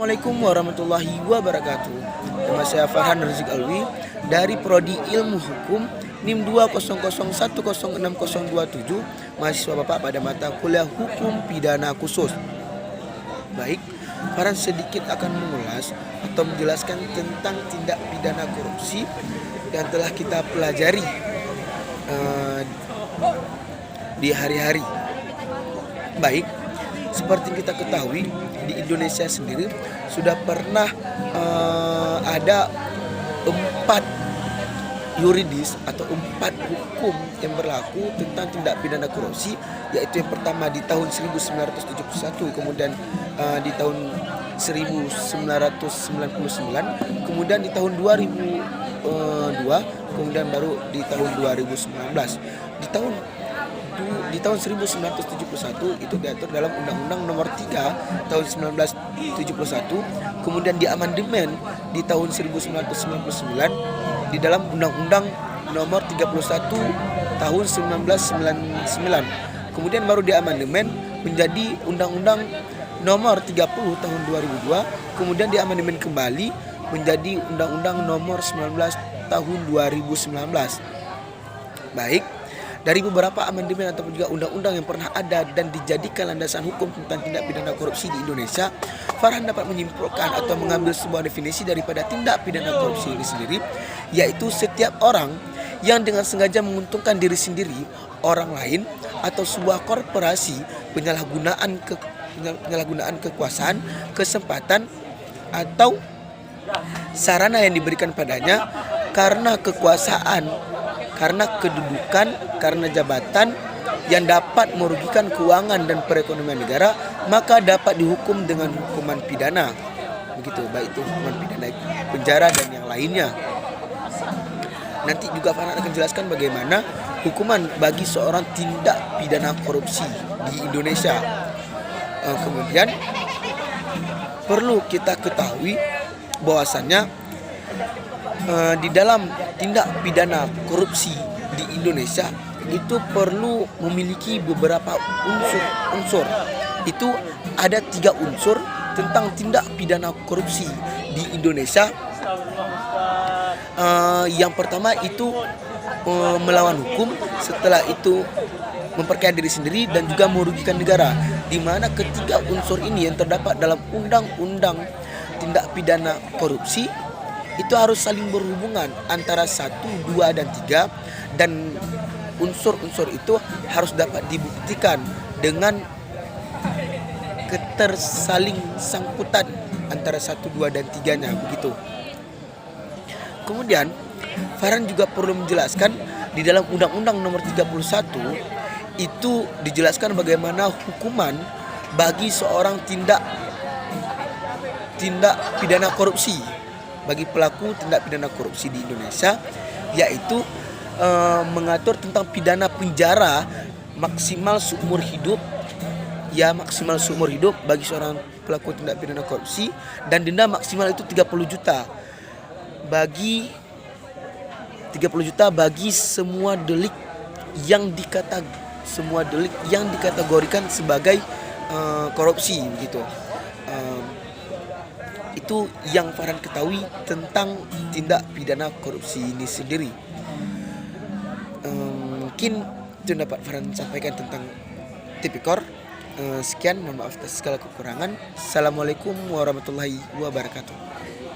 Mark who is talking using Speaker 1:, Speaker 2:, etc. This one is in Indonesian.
Speaker 1: Assalamualaikum warahmatullahi wabarakatuh. Nama saya Farhan Rizik Alwi dari Prodi Ilmu Hukum NIM 200106027, mahasiswa Bapak pada mata kuliah Hukum Pidana Khusus. Baik, Farhan sedikit akan mengulas atau menjelaskan tentang tindak pidana korupsi yang telah kita pelajari di hari-hari. Baik, seperti kita ketahui, di Indonesia sendiri sudah pernah ada 4 yuridis atau 4 hukum yang berlaku tentang tindak pidana korupsi, yaitu yang pertama di tahun 1971, kemudian di tahun 1999, kemudian di tahun 2002, kemudian baru di tahun 2019. Di tahun 1971 itu diatur dalam Undang-Undang Nomor 3 tahun 1971, kemudian diamandemen di tahun 1999 di dalam Undang-Undang Nomor 31 tahun 1999, kemudian baru diamandemen menjadi Undang-Undang Nomor 30 tahun 2002, kemudian diamandemen kembali menjadi Undang-Undang Nomor 19 tahun 2019. Baik, dari beberapa amandemen ataupun juga undang-undang yang pernah ada dan dijadikan landasan hukum tentang tindak pidana korupsi di Indonesia, Farhan dapat menyimpulkan atau mengambil sebuah definisi daripada tindak pidana korupsi ini sendiri, yaitu setiap orang yang dengan sengaja menguntungkan diri sendiri, orang lain, atau sebuah korporasi penyalahgunaan kekuasaan, kesempatan, atau sarana yang diberikan padanya karena kekuasaan, karena kedudukan, karena jabatan yang dapat merugikan keuangan dan perekonomian negara, maka dapat dihukum dengan hukuman pidana. Begitu, baik itu hukuman pidana penjara dan yang lainnya. Nanti juga Farhan akan jelaskan bagaimana hukuman bagi seorang tindak pidana korupsi di Indonesia. Kemudian perlu kita ketahui bahwasannya di dalam tindak pidana korupsi di Indonesia itu perlu memiliki beberapa unsur. Itu ada 3 unsur tentang tindak pidana korupsi di Indonesia. Yang pertama itu melawan hukum, setelah itu memperkaya diri sendiri dan juga merugikan negara, di mana ketiga unsur ini yang terdapat dalam undang-undang tindak pidana korupsi itu harus saling berhubungan antara 1, 2, dan 3, dan unsur-unsur itu harus dapat dibuktikan dengan ketersaling sangkutan antara 1, 2, dan 3-nya, begitu. Kemudian Farhan juga perlu menjelaskan di dalam Undang-Undang Nomor 31 itu dijelaskan bagaimana hukuman bagi seorang tindak pidana korupsi, bagi pelaku tindak pidana korupsi di Indonesia, yaitu mengatur tentang pidana penjara maksimal seumur hidup, bagi seorang pelaku tindak pidana korupsi, dan denda maksimal itu 30 juta bagi semua delik yang dikategorikan sebagai korupsi, begitu. Itu yang Farhan ketahui tentang tindak pidana korupsi ini sendiri. Mungkin itu dapat Farhan sampaikan tentang Tipikor. Sekian, mohon maaf atas segala kekurangan. Assalamualaikum warahmatullahi wabarakatuh.